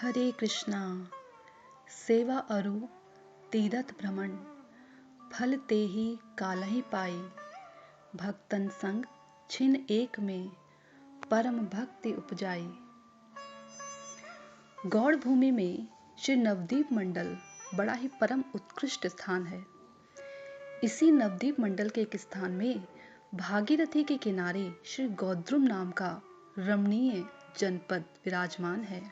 हरे कृष्णा। सेवा अरु तीरथ भ्रमण, फल तेहि कालहि पाई। भक्तन संग छिन एक में, परम भक्ति उपजाई। गौड़ भूमि में श्री नवदीप मंडल बड़ा ही परम उत्कृष्ट स्थान है। इसी नवदीप मंडल के एक स्थान में भागीरथी के किनारे श्री गौद्रुम नाम का रमणीय जनपद विराजमान है।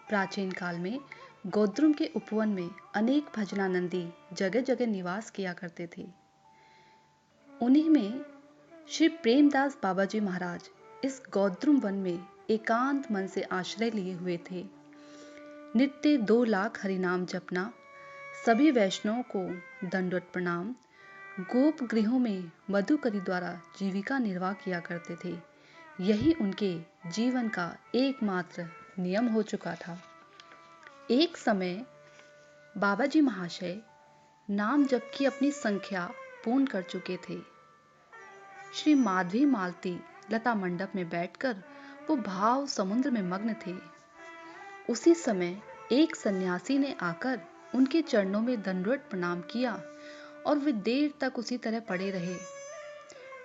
प्राचीन काल में गौद्रुम के उपवन में अनेक भजनानंदी जगह जगह निवास किया करते थे। उन्हीं में श्री प्रेमदास बाबा जी महाराज इस गौद्रुम वन में एकांत मन से आश्रय लिए हुए थे। नित्य 2 लाख हरिनाम जपना, सभी वैष्णवों को दंडवत प्रणाम, गोप गृहों में मधुकरी द्वारा जीविका निर्वाह किया करते थे। यही उनके जीवन का एकमात्र नियम हो चुका था। एक समय बाबा जी महाशय नाम जप की अपनी संख्या पूर्ण कर चुके थे। श्री माधवी मालती लता मंडप में बैठकर वो भाव समुद्र में मग्न थे। उसी समय एक सन्यासी ने आकर उनके चरणों में दंडवत प्रणाम किया और वे देर तक उसी तरह पड़े रहे।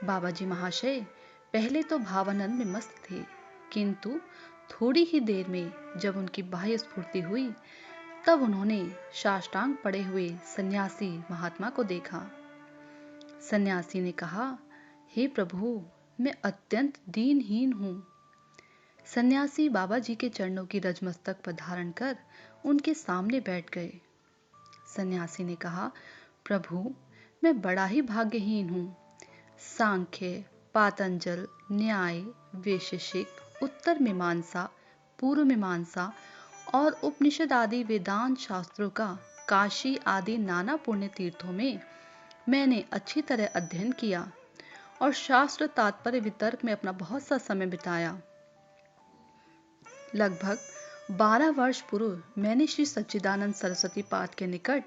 बाबा जी महाशय पहले तो भावानंद में मस्त थे, किंतु थोड़ी ही देर में जब उनकी बाह्य स्फूर्ति हुई, तब उन्होंने साष्टांग पड़े हुए सन्यासी महात्मा को देखा। सन्यासी ने कहा, हे प्रभु, मैं अत्यंत दीनहीन हूँ। सन्यासी बाबा जी के चरणों की रज मस्तक पर धारण कर उनके सामने बैठ गए। सन्यासी ने कहा, प्रभु, मैं बड़ा ही भाग्यहीन हूँ। सांख्य, पातंजल, न्याय, वैशेषिक, उत्तर मीमांसा, पूर्व मीमांसा और उपनिषद आदि वेदांत शास्त्रों का काशी आदि नाना पुण्य तीर्थों में मैंने अच्छी तरह अध्ययन किया और शास्त्र तात्पर्य वितर्क में अपना बहुत सा समय बिताया। लगभग 12 वर्ष पूर्व मैंने श्री सच्चिदानंद सरस्वती पाद के निकट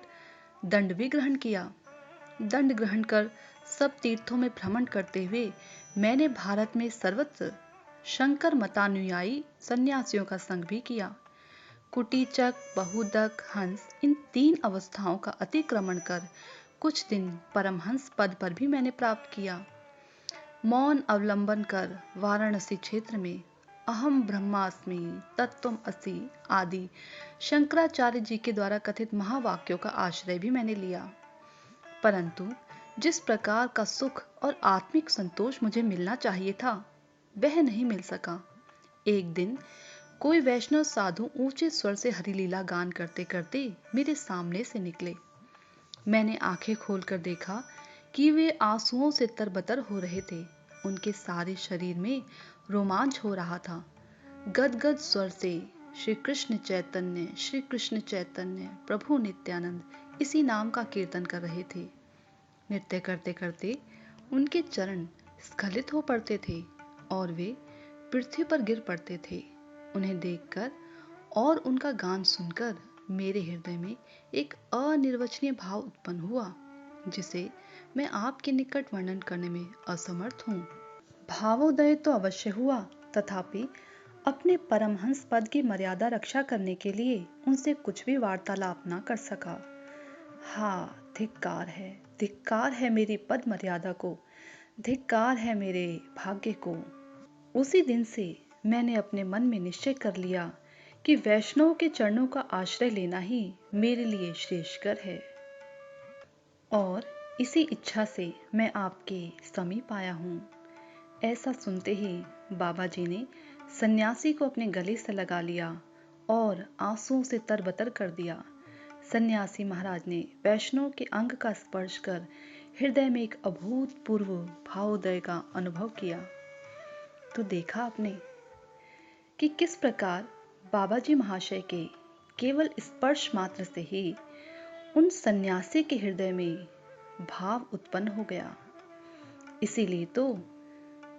दंड भी ग्रहण किया। दंड ग्रहण कर सब तीर्थों में भ्रमण करते हुए मैंने भारत में सर्वत्र शंकर मतानुयायी सन्यासियों का संग भी किया। कुटीचक, बहुदक, हंस, इन 3 अवस्थाओं का अतिक्रमण कर कुछ दिन परमहंस पद पर भी मैंने प्राप्त किया। मौन अवलंबन कर वाराणसी क्षेत्र में अहम ब्रह्मास्मि तत्त्वम असि आदि शंकराचार्य जी के द्वारा कथित महावाक्यों का आश्रय भी मैंने लिया। परंतु जिस प्रकार का सुख और आत्मिक संतोष मुझे मिलना चाहिए था, वह नहीं मिल सका। एक दिन कोई वैष्णव साधु ऊंचे स्वर से हरिलीला गान करते करते मेरे सामने से निकले। मैंने आंखें खोलकर देखा कि वे आंसुओं से तरबतर हो रहे थे। उनके सारे शरीर में रोमांच हो रहा था। गदगद स्वर से श्री कृष्ण चैतन्य प्रभु नित्यानंद इसी नाम का कीर्तन कर रहे थे। नृत्य करते करते उनके चरण स्खलित हो पड़ते थे और वे पृथ्वी पर गिर पड़ते थे। उन्हें देखकर और उनका गान सुनकर मेरे हृदय में एक अनिर्वचनीय भाव उत्पन्न हुआ, जिसे मैं आपके निकट वर्णन करने में असमर्थ हूँ। भावोदय तो अवश्य हुआ, तथापि अपने परमहंस पद की मर्यादा रक्षा करने के लिए उनसे कुछ भी वार्तालाप न कर सका। हाँ, धिक्कार है मेरी पद मर्यादा को, धिक्कार है मेरे भाग्य को। उसी दिन से मैंने अपने मन में निश्चय कर लिया कि वैष्णव के चरणों का आश्रय लेना ही मेरे लिए श्रेयस्कर है। और इसी इच्छा से मैं आपके समीप आया हूँ। ऐसा सुनते ही बाबा जी ने सन्यासी को अपने गले से लगा लिया और आंसुओं से तरबतर कर दिया। सन्यासी महाराज ने वैष्णव के अंग का स्पर्श कर हृदय में एक अभूतपूर्व भावोदय का अनुभव किया। तो देखा आपने कि किस प्रकार बाबा जी महाशय के केवल स्पर्श मात्र से ही उन सन्यासी के हृदय में भाव उत्पन्न हो गया। इसीलिए तो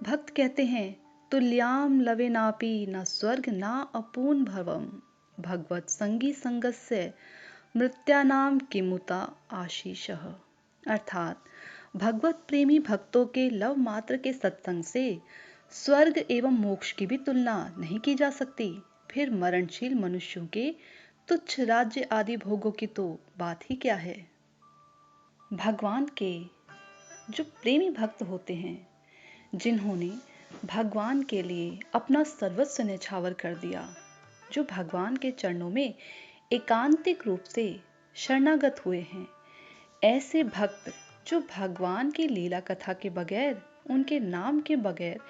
भक्त कहते हैं, तुल्याम लवेनापि न स्वर्ग न अपून भवम भगवत संगी संगस्य मृत्यानाम किमुता आशीषः। अर्थात भगवत प्रेमी भक्तों के लव मात्र के सत्संग से स्वर्ग एवं मोक्ष की भी तुलना नहीं की जा सकती। फिर मरणशील मनुष्यों के तुच्छ राज्य आदि भोगों की तो बात ही क्या है। भगवान के जो प्रेमी भक्त होते हैं, जिन्होंने भगवान के लिए अपना सर्वस्व न्यौछावर कर दिया, जो भगवान के चरणों में एकांतिक रूप से शरणागत हुए हैं, ऐसे भक्त जो भगवान की लीला कथा के बगैर, उनके नाम के बगैर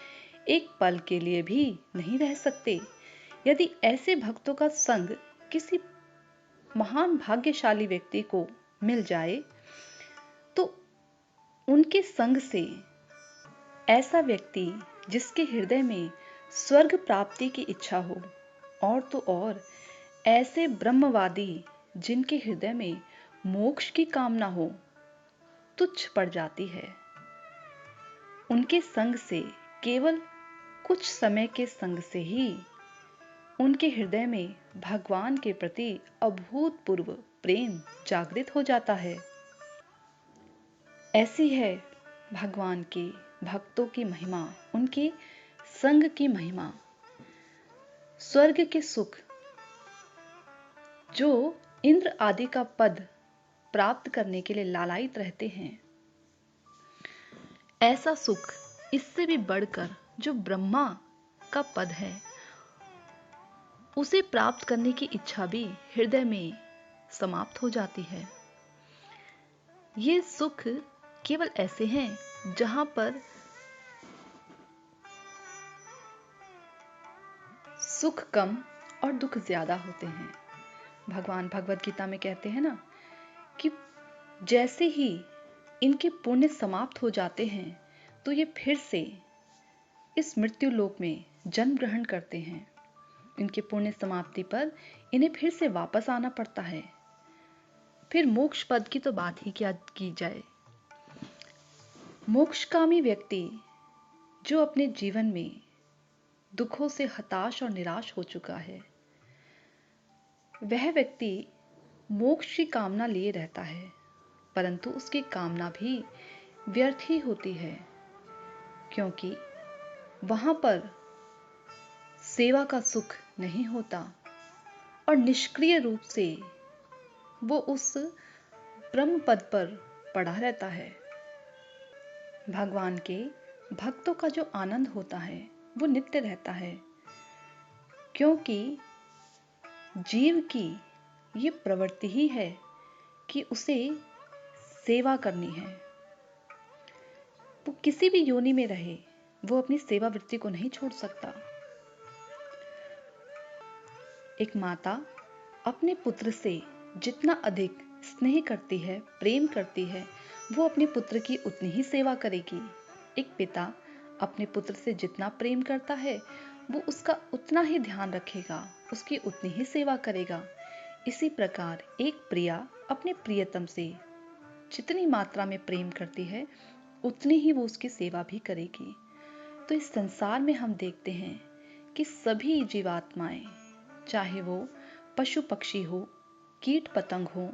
एक पल के लिए भी नहीं रह सकते, यदि ऐसे भक्तों का संग किसी महान भाग्यशाली व्यक्ति को मिल जाए तो उनके संग से ऐसा व्यक्ति जिसके हृदय में स्वर्ग प्राप्ति की इच्छा हो, और तो और ऐसे ब्रह्मवादी जिनके हृदय में मोक्ष की कामना हो, तुच्छ पड़ जाती है। उनके संग से, केवल कुछ समय के संग से ही उनके हृदय में भगवान के प्रति अभूतपूर्व प्रेम जागृत हो जाता है। ऐसी है भगवान के भक्तों की महिमा, उनके संग की महिमा। स्वर्ग के सुख, जो इंद्र आदि का पद प्राप्त करने के लिए लालायित रहते हैं, ऐसा सुख इससे भी बढ़कर जो ब्रह्मा का पद है, उसे प्राप्त करने की इच्छा भी हृदय में समाप्त हो जाती है। ये सुख केवल ऐसे हैं जहां पर सुख कम और दुख ज्यादा होते हैं। भगवान भगवत गीता में कहते हैं ना कि जैसे ही इनके पुण्य समाप्त हो जाते हैं तो ये फिर से इस मृत्यु लोक में जन्म ग्रहण करते हैं। इनके पुण्य समाप्ति पर इन्हें फिर से वापस आना पड़ता है। फिर मोक्ष पद की तो बात ही क्या की जाए। मोक्षकामी व्यक्ति जो अपने जीवन में दुखों से हताश और निराश हो चुका है, वह व्यक्ति मोक्ष की कामना लिए रहता है, परंतु उसकी कामना भी व्यर्थ ही होती है, क्योंकि वहां पर सेवा का सुख नहीं होता और निष्क्रिय रूप से वो उस ब्रह्म पद पर पड़ा रहता है। भगवान के भक्तों का जो आनंद होता है वो नित्य रहता है, क्योंकि जीव की ये प्रवृत्ति ही है कि उसे सेवा करनी है। वो किसी भी योनि में रहे, वो अपनी सेवा वृत्ति को नहीं छोड़ सकता। एक माता अपने पुत्र से जितना अधिक स्नेह करती है, प्रेम करती है, वो अपने पुत्र की उतनी ही सेवा करेगी। एक पिता अपने पुत्र से जितना प्रेम करता है, वो उसका उतना ही ध्यान रखेगा, उसकी उतनी ही सेवा करेगा। इसी प्रकार एक प्रिया अपने प्रियतम से जितनी मात्रा में प्रेम करती है, उतनी ही वो उसकी सेवा भी करेगी। तो इस संसार में हम देखते हैं कि सभी जीवात्माएं, चाहे वो पशु पक्षी हो, कीट पतंग हो,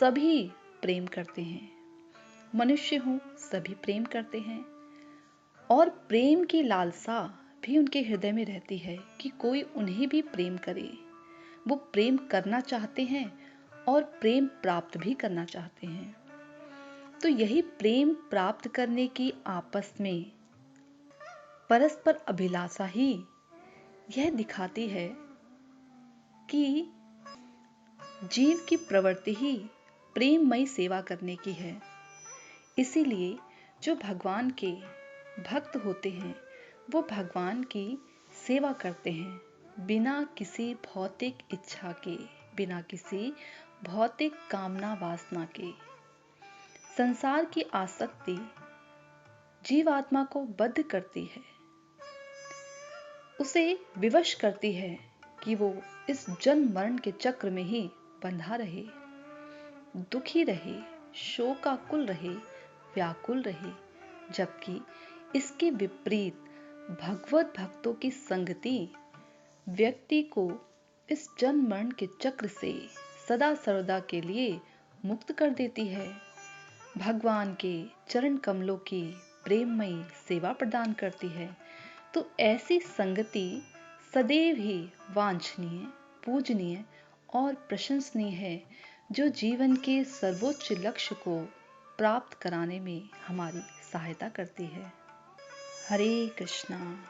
सभी प्रेम करते हैं। मनुष्य हो, सभी प्रेम करते हैं, और प्रेम की लालसा भी उनके हृदय में रहती है कि कोई उन्हें भी प्रेम करे। वो प्रेम करना चाहते हैं और प्रेम प्राप्त भी करना चाहते हैं। तो यही प्रेम प्राप्त करने की आपस में परस्पर अभिलाषा ही यह दिखाती है कि जीव की प्रवृत्ति ही प्रेममयी सेवा करने की है। इसीलिए जो भगवान के भक्त होते हैं, वो भगवान की सेवा करते हैं बिना किसी भौतिक इच्छा के, बिना किसी भौतिक कामना वासना के। संसार की आसक्ति जीवात्मा को बद्ध करती है, उसे विवश करती है कि वो इस जन्म मरण के चक्र में ही बंधा रहे, दुखी रहे, शोकाकुल रहे, व्याकुल रहे। जबकि इसके विपरीत भगवत भक्तों की संगति व्यक्ति को इस जन्म मरण के चक्र से सदा सर्वदा के लिए मुक्त कर देती है, भगवान के चरण कमलों की प्रेममयी सेवा प्रदान करती है। तो ऐसी संगति सदैव ही वांछनीय, पूजनीय और प्रशंसनीय है, जो जीवन के सर्वोच्च लक्ष्य को प्राप्त कराने में हमारी सहायता करती है। हरे कृष्णा।